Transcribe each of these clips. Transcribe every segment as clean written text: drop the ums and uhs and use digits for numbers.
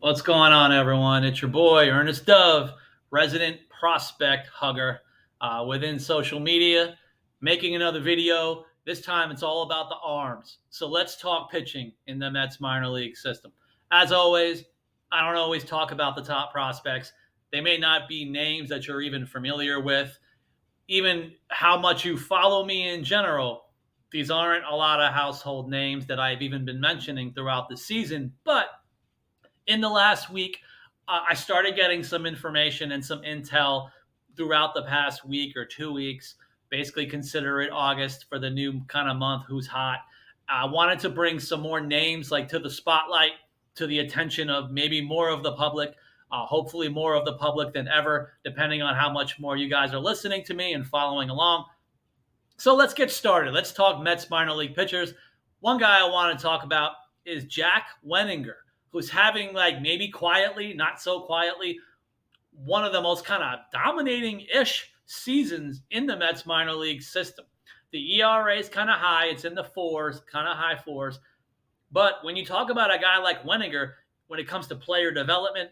What's going on, everyone? It's your boy, Ernest Dove, resident prospect hugger within social media, making another video. This time it's all about the arms. So let's talk pitching in the Mets minor league system. As always, I don't always talk about the top prospects. They may not be names that you're even familiar with. Even how much you follow me in general, these aren't a lot of household names that I've even been mentioning throughout the season. But in the last week, I started getting some information and some intel throughout the past week or 2 weeks. Basically, consider it August for the new kind of month. Who's hot? I wanted to bring some more names like to the spotlight, to the attention of maybe more of the public. Hopefully, more of the public than ever, depending on how much more you guys are listening to me and following along. So let's get started. Let's talk Mets minor league pitchers. One guy I want to talk about is Jack Weninger, who's having, like, maybe quietly, not so quietly, one of the most kind of dominating ish seasons in the Mets minor league system. The ERA is kind of high, it's in the fours, kind of high fours. But when you talk about a guy like Weninger, when it comes to player development,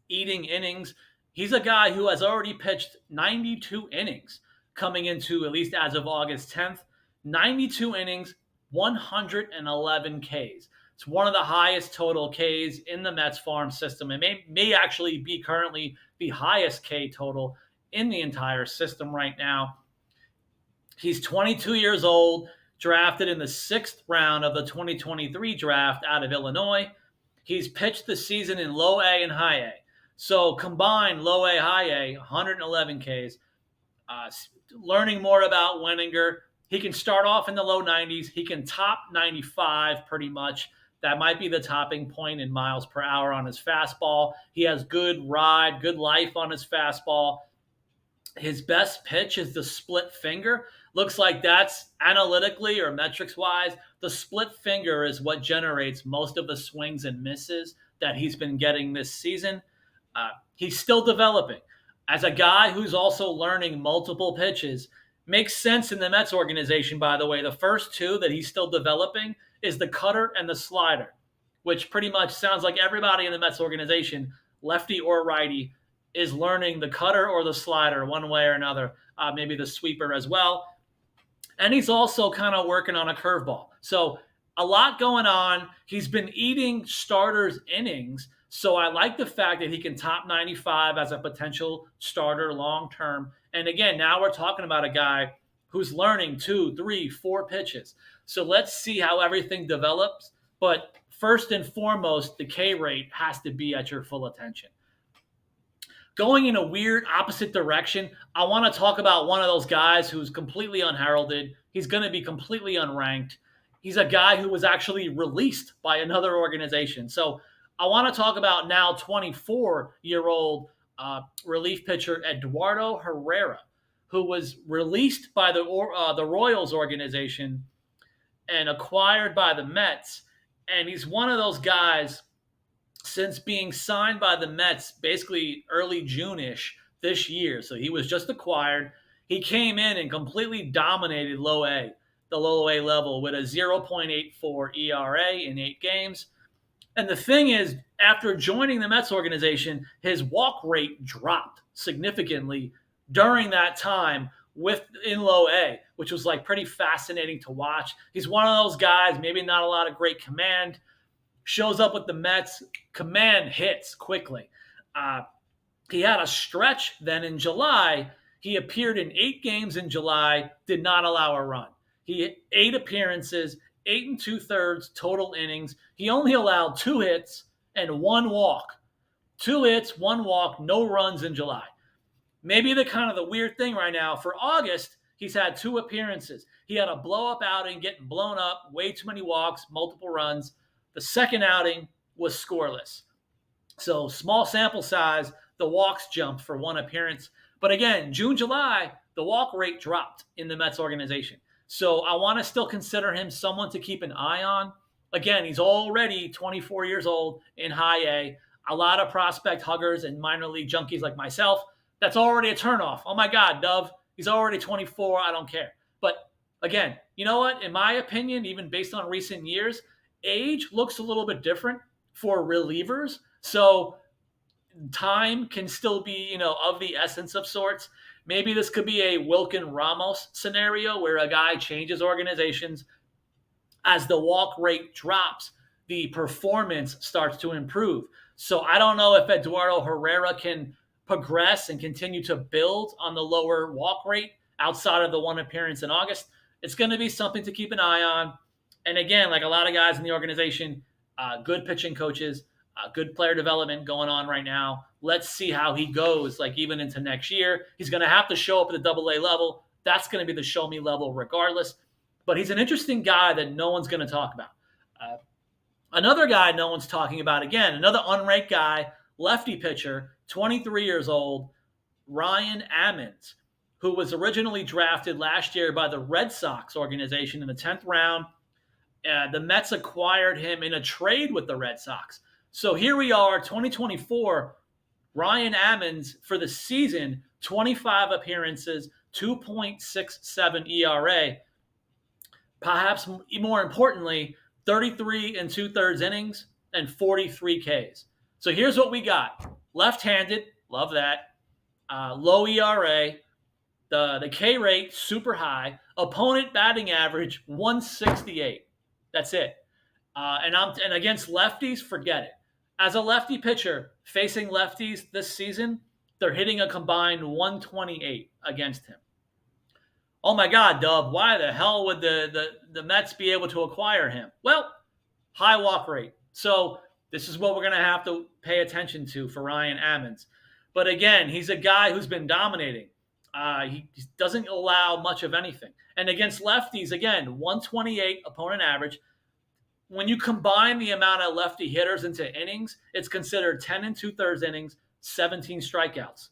eating innings, he's a guy who has already pitched 92 innings coming into, at least as of August 10th, 92 innings, 111 Ks. It's one of the highest total Ks in the Mets farm system. It may actually be currently the highest K total in the entire system right now. He's 22 years old, drafted in the sixth round of the 2023 draft out of Illinois. He's pitched the season in low A and high A. So combined low A, high A, 111 Ks. Learning more about Weninger, he can start off in the low 90s. He can top 95 pretty much. That might be the topping point in miles per hour on his fastball. He has good ride, good life on his fastball. His best pitch is the split finger. Looks like that's analytically or metrics wise, the split finger is what generates most of the swings and misses that he's been getting this season. He's still developing. As a guy who's also learning multiple pitches, makes sense in the Mets organization, by the way. The first two that he's still developing is the cutter and the slider, which pretty much sounds like everybody in the Mets organization, lefty or righty, is learning the cutter or the slider one way or another, maybe the sweeper as well. And he's also kind of working on a curveball. So a lot going on. He's been eating starters' innings. So I like the fact that he can top 95 as a potential starter long term. And again, now we're talking about a guy who's learning 2, 3, 4 pitches. So let's see how everything develops. But first and foremost, the K rate has to be at your full attention. Going in a weird opposite direction, I want to talk about one of those guys who's completely unheralded. He's going to be completely unranked. He's a guy who was actually released by another organization. So I want to talk about now 24-year-old relief pitcher Eduardo Herrera, who was released by the Royals organization and acquired by the Mets. And he's one of those guys, since being signed by the Mets basically early June-ish this year. So he was just acquired. He came in and completely dominated low A, the low A level, with a 0.84 ERA in 8 games. And the thing is, after joining the Mets organization, his walk rate dropped significantly during that time in low A, which was like pretty fascinating to watch. He's one of those guys, maybe not a lot of great command, shows up with the Mets, command hits quickly. He had a stretch then in July. He appeared in 8 games in July, did not allow a run. He had 8 appearances, 8 and 2/3 total innings. He only allowed 2 hits and 1 walk. 2 hits, 1 walk, no runs in July. Maybe the weird thing right now, for August, he's had 2 appearances. He had a blow-up outing, getting blown up, way too many walks, multiple runs. The second outing was scoreless. So small sample size, the walks jumped for 1 appearance. But again, June, July, the walk rate dropped in the Mets organization. So I want to still consider him someone to keep an eye on. Again, he's already 24 years old in high A. A lot of prospect huggers and minor league junkies like myself, that's already a turnoff. Oh my God, Dove, he's already 24. I don't care. But again, you know what? In my opinion, even based on recent years, age looks a little bit different for relievers So time can still be, of the essence of sorts. Maybe this could be a Wilkin Ramos scenario where a guy changes organizations. As the walk rate drops, the performance starts to improve. So I don't know if Eduardo Herrera can progress and continue to build on the lower walk rate outside of the one appearance in August. It's going to be something to keep an eye on. And again, like a lot of guys in the organization, good pitching coaches, good player development going on right now. Let's see how he goes, like even into next year. He's going to have to show up at the double A level. That's going to be the show me level regardless. But he's an interesting guy that no one's going to talk about. Uh, Another guy no one's talking about, again, another unranked guy, lefty pitcher, 23 years old, Ryan Ammons, who was originally drafted last year by the Red Sox organization in the 10th round. The Mets acquired him in a trade with the Red Sox. So here we are, 2024. Ryan Ammons for the season, 25 appearances, 2.67 ERA. Perhaps more importantly, 33 and 2/3 innings and 43 Ks. So here's what we got. Left-handed, love that. Low ERA. The K rate, super high. Opponent batting average, 168. That's it. And against lefties, forget it. As a lefty pitcher facing lefties this season, they're hitting a combined 128 against him. Oh my God, Dub, why the hell would the Mets be able to acquire him? Well, high walk rate. So this is what we're going to have to pay attention to for Ryan Ammons. But again, he's a guy who's been dominating. He doesn't allow much of anything. And against lefties, again, 128 opponent average. When you combine the amount of lefty hitters into innings, it's considered 10 and 2/3 innings, 17 strikeouts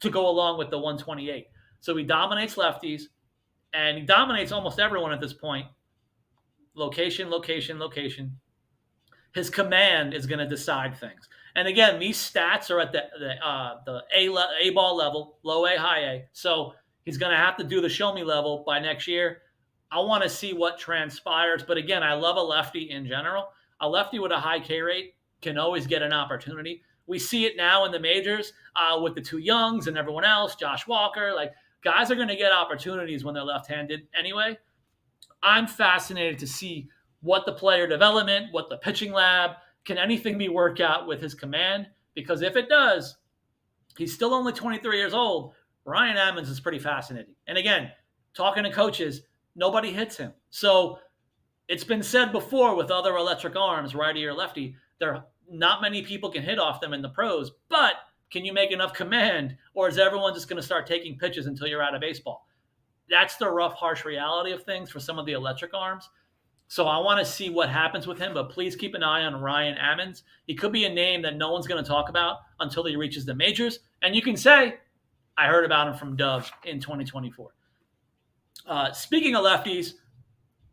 to go along with the 128. So he dominates lefties. And he dominates almost everyone at this point. Location, location, location. His command is going to decide things. And again, these stats are at the A ball level, low A, high A. So he's going to have to do the show me level by next year. I want to see what transpires. But again, I love a lefty in general. A lefty with a high K rate can always get an opportunity. We see it now in the majors with the two Youngs and everyone else, Josh Walker, like. Guys are going to get opportunities when they're left-handed anyway. I'm fascinated to see what the player development, what the pitching lab, can anything be worked out with his command? Because if it does, he's still only 23 years old. Ryan Ammons is pretty fascinating. And again, talking to coaches, nobody hits him. So it's been said before with other electric arms, righty or lefty, not many people can hit off them in the pros, but can you make enough command, or is everyone just going to start taking pitches until you're out of baseball? That's the rough, harsh reality of things for some of the electric arms. So I want to see what happens with him, but please keep an eye on Ryan Ammons. He could be a name that no one's going to talk about until he reaches the majors. And you can say, I heard about him from Dove in 2024. Speaking of lefties,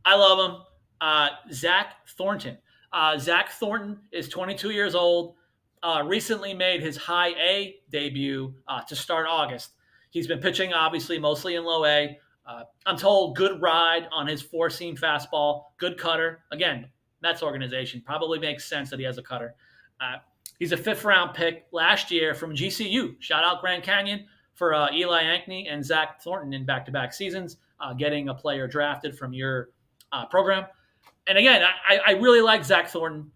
I love him. Zack Thornton. Zack Thornton is 22 years old. Recently made his high A debut to start August. He's been pitching, obviously, mostly in low A. I'm told good ride on his four-seam fastball, good cutter. Again, Mets organization. Probably makes sense that he has a cutter. He's a fifth-round pick last year from GCU. Shout out Grand Canyon for Eli Ankney and Zack Thornton in back-to-back seasons, getting a player drafted from your program. And again, I really like Zack Thornton.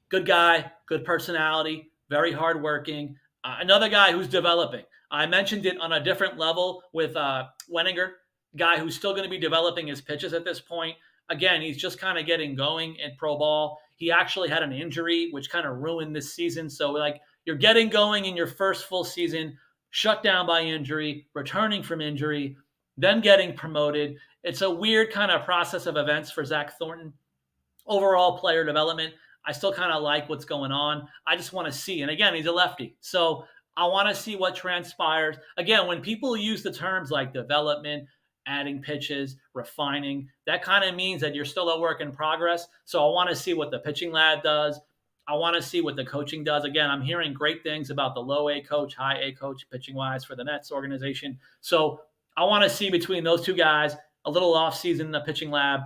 Good guy, good personality, very hardworking. Another guy who's developing. I mentioned it on a different level with Weninger, guy who's still going to be developing his pitches at this point. Again, he's just kind of getting going in pro ball. He actually had an injury, which kind of ruined this season. So, like, you're getting going in your first full season, shut down by injury, returning from injury, then getting promoted. It's a weird kind of process of events for Zack Thornton. Overall player development, I still kind of like what's going on. I just want to see. And again, he's a lefty. So I want to see what transpires. Again, when people use the terms like development, adding pitches, refining, that kind of means that you're still a work in progress. So I want to see what the pitching lab does. I want to see what the coaching does. Again, I'm hearing great things about the low A coach, high A coach, pitching-wise for the Mets organization. So I want to see between those two guys, a little off-season in the pitching lab.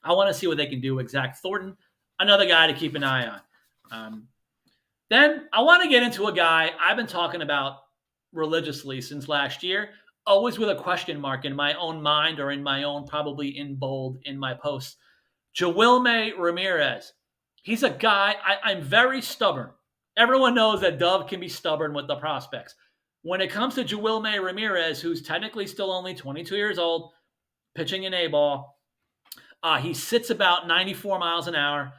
I want to see what they can do with Zack Thornton. Another guy to keep an eye on. Then I want to get into a guy I've been talking about religiously since last year, always with a question mark in my own mind or in my own, probably in bold in my posts. Jawilme Ramirez. He's a guy, I'm very stubborn. Everyone knows that Dove can be stubborn with the prospects. When it comes to Jawilme Ramirez, who's technically still only 22 years old, pitching an A ball, he sits about 94 miles an hour,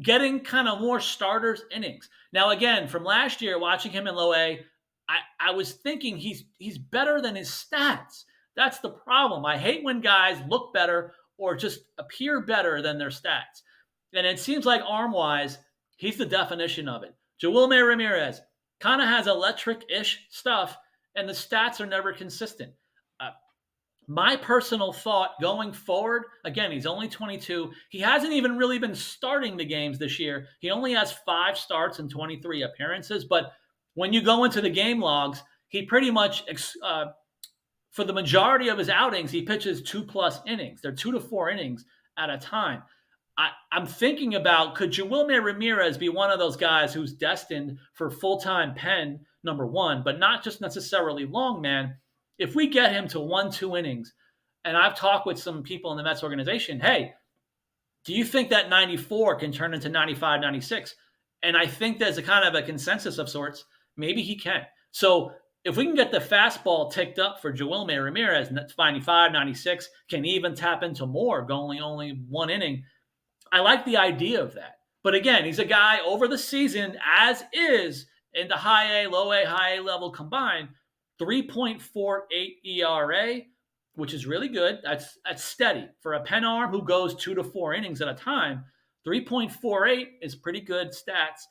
getting kind of more starters innings. Now, again, from last year, watching him in low A, I was thinking he's better than his stats. That's the problem. I hate when guys look better or just appear better than their stats. And it seems like arm-wise, he's the definition of it. Jawilme Ramirez kind of has electric-ish stuff, and the stats are never consistent. Uh, my personal thought going forward, again, he's only 22. He hasn't even really been starting the games this year. He only has 5 starts and 23 appearances. But when you go into the game logs, he pretty much, for the majority of his outings, he pitches 2+ innings. They're 2 to 4 innings at a time. I'm thinking about, could Jawilme Ramirez be one of those guys who's destined for full-time pen, number one, but not just necessarily long, man. If we get him to 1-2 innings, and I've talked with some people in the Mets organization, hey, do you think that 94 can turn into 95, 96? And I think there's a kind of a consensus of sorts. Maybe he can. So if we can get the fastball ticked up for Jawilme Ramirez, and that's 95, 96, can even tap into more, going only 1 inning. I like the idea of that. But again, he's a guy over the season, as is, in the high A, low A, high A level combined, 3.48 ERA, which is really good. That's steady. For a pen arm who goes 2 to 4 innings at a time, 3.48 is pretty good stats.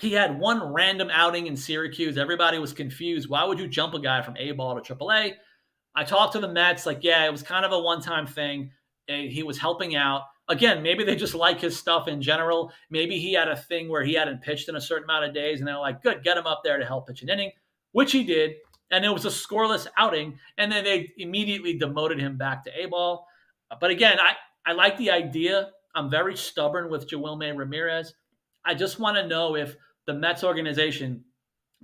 He had one random outing in Syracuse. Everybody was confused. Why would you jump a guy from A ball to Triple A? I talked to the Mets, like, yeah, it was kind of a one-time thing. He was helping out. Again, maybe they just like his stuff in general. Maybe he had a thing where he hadn't pitched in a certain amount of days, and they're like, good, get him up there to help pitch an inning, which he did. And it was a scoreless outing, and then they immediately demoted him back to A-ball. But again, I like the idea. I'm very stubborn with Jawilme Ramirez. I just want to know if the Mets organization,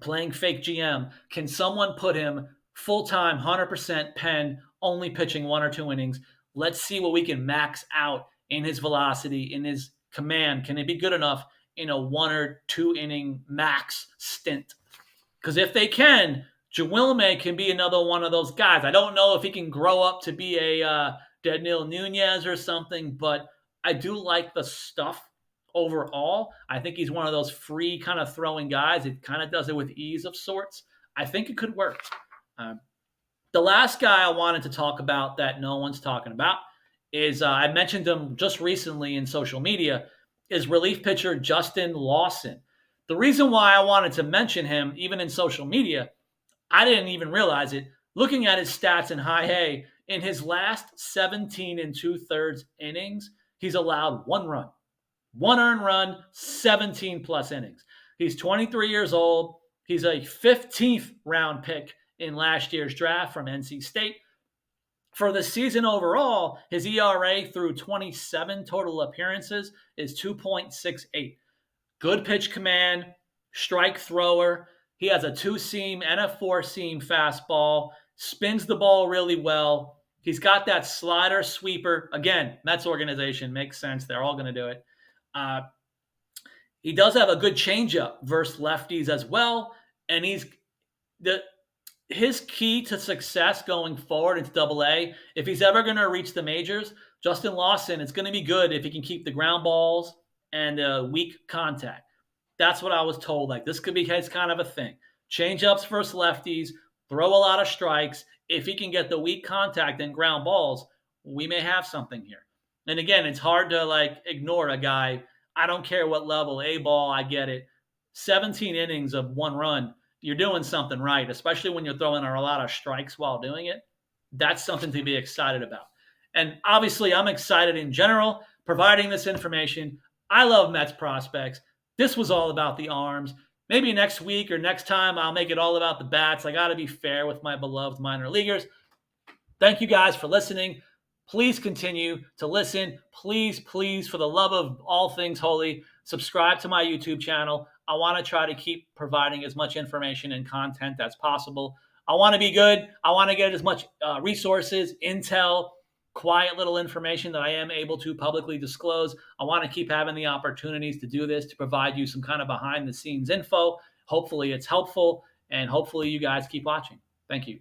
playing fake GM, can someone put him full-time, 100% pen, only pitching 1 or 2 innings? Let's see what we can max out in his velocity, in his command. Can it be good enough in a 1 or 2 inning max stint? Because if they can, Jawilme can be another one of those guys. I don't know if he can grow up to be a Daniel Nunez or something, but I do like the stuff overall. I think he's one of those free kind of throwing guys. It kind of does it with ease of sorts. I think it could work. The last guy I wanted to talk about that no one's talking about is, I mentioned him just recently in social media, is relief pitcher Justin Lawson. The reason why I wanted to mention him, even in social media, I didn't even realize it. Looking at his stats in high A, in his last 17 2/3 innings, he's allowed 1 run. 1 earned run, 17+ innings. He's 23 years old. He's a 15th round pick in last year's draft from NC State. For the season overall, his ERA through 27 total appearances is 2.68. Good pitch command, strike thrower. He has a 2-seam and a 4-seam fastball, spins the ball really well. He's got that slider sweeper. Again, Mets organization, makes sense. They're all going to do it. He does have a good changeup versus lefties as well. And his key to success going forward into Double-A, if he's ever going to reach the majors, Justin Lawson, it's going to be good if he can keep the ground balls and weak contact. That's what I was told. Like, this could be his kind of a thing. Change-ups versus lefties, throw a lot of strikes. If he can get the weak contact and ground balls, we may have something here. And again, it's hard to ignore a guy. I don't care what level, A ball, I get it. 17 innings of 1 run. You're doing something right, especially when you're throwing a lot of strikes while doing it. That's something to be excited about. And obviously, I'm excited in general, providing this information. I love Mets prospects. This was all about the arms. Maybe next week or next time, I'll make it all about the bats. I got to be fair with my beloved minor leaguers. Thank you guys for listening. Please continue to listen. Please, please, for the love of all things holy, subscribe to my YouTube channel. I want to try to keep providing as much information and content as possible. I want to be good. I want to get as much resources, intel, quiet little information that I am able to publicly disclose. I want to keep having the opportunities to do this, to provide you some kind of behind the scenes info. Hopefully it's helpful, and hopefully you guys keep watching. Thank you.